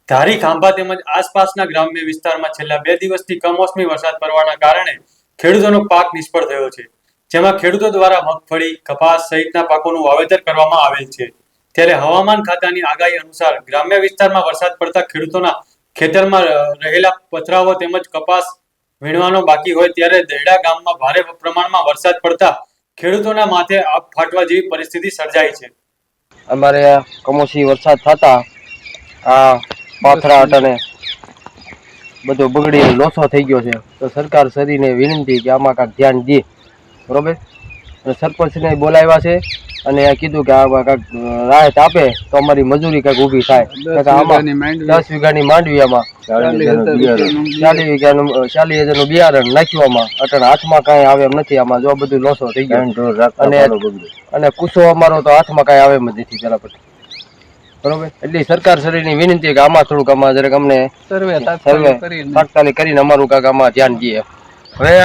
ધારી ખાંભા તેમજ આસપાસના ગ્રામ્ય વિસ્તારમાં છેલ્લા 2 દિવસથી કમોસમી વરસાદ પડવાના કારણે ખેડૂતોનો પાક નિષ્ફળ થયો છે, જેમાં ખેડૂતો દ્વારા મગફળી, કપાસ સહિતના પાકોનું વાવેતર કરવામાં આવેલ છે. ત્યારે હવામાન ખાતાની આગાહી અનુસાર ગ્રામ્ય વિસ્તારમાં વરસાદ પડતા ખેડૂતોના ખેતરમાં રહેલા પથરાઓ તેમજ કપાસ વીણવાનો બાકી હોય ત્યારે દહેડા ગામમાં ભારે પ્રમાણમાં વરસાદ પડતા ખેડૂતોના માથે આપ ફાટવા જેવી પરિસ્થિતિ સર્જાઈ છે. અમારે કમોસમી વરસાદ થતા આ પાથરા અટને બધો બગડી લોસો થઈ ગયો છે. તો સરકાર શ્રીને વિનંતી કે આમાં કાંઈક ધ્યાન દે, બરોબર. અને સરપંચને બોલાવ્યા છે અને કીધું કે આમાં કાંઈક રાહત આપે તો અમારી મજૂરી કાંઈક ઊભી થાય. 10 વીઘાની માંડવી આમાં 40,000નું બિયારણ નાખવામાં અટણ હાથમાં કાંઈ આવે એમ નથી. આમાં જો બધું લોસો થઈ ગયો અને કુસો અમારો તો હાથમાં કાંઈ આવે એમ જ નથી પેલા પછી, બરોબર. એટલે સરકાર શ્રીની વિનંતી કે આમાં થોડુંક આમાં જરાક અમને સર્વે તાત્કાલિક કરીને અમારું કાંઈક આમાં ધ્યાન દઈએ. હવે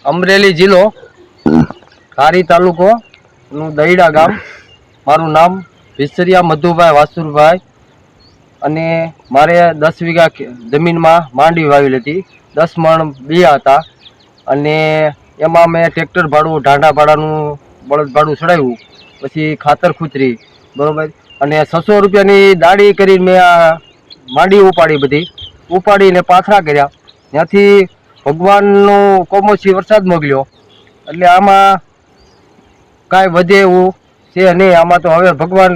અમરેલી જિલ્લો ધારી તાલુકો નું દહીડા ગામ, મારું નામ વિસરિયા મધુભાઈ વાસુરભાઈ, અને મારે 10 વીઘા જમીનમાં માંડવી વાવેલી હતી. 10 મણ બિયા હતા અને એમાં મેં ટ્રેક્ટર ભાડું, ઢાંડા ભાડાનું બળદ ભાડું ચડાવ્યું, પછી ખાતર ખૂતરી, બરોબર. અને 600 રૂપિયાની દાડી કરીને મેં આ માંડી બધી ઉપાડીને પાથરા કર્યા. ત્યાંથી ભગવાનનો કમોસમી વરસાદ મોકલ્યો એટલે આમાં કાંઈ વધે એવું છે નહીં. આમાં તો હવે ભગવાન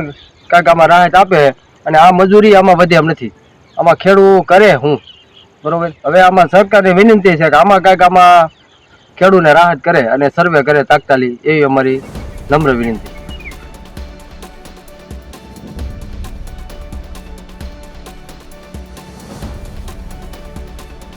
કાંઈક આમાં રાહત આપે અને આ મજૂરી આમાં વધે એમ નથી. આમાં ખેડૂત કરે હું, બરોબર. હવે આમાં સરકારને વિનંતી છે કે આમાં કાંઈક આમાં ખેડૂતને રાહત કરે અને સર્વે કરે તાત્કાલિક, એવી અમારી નમ્ર વિનંતી.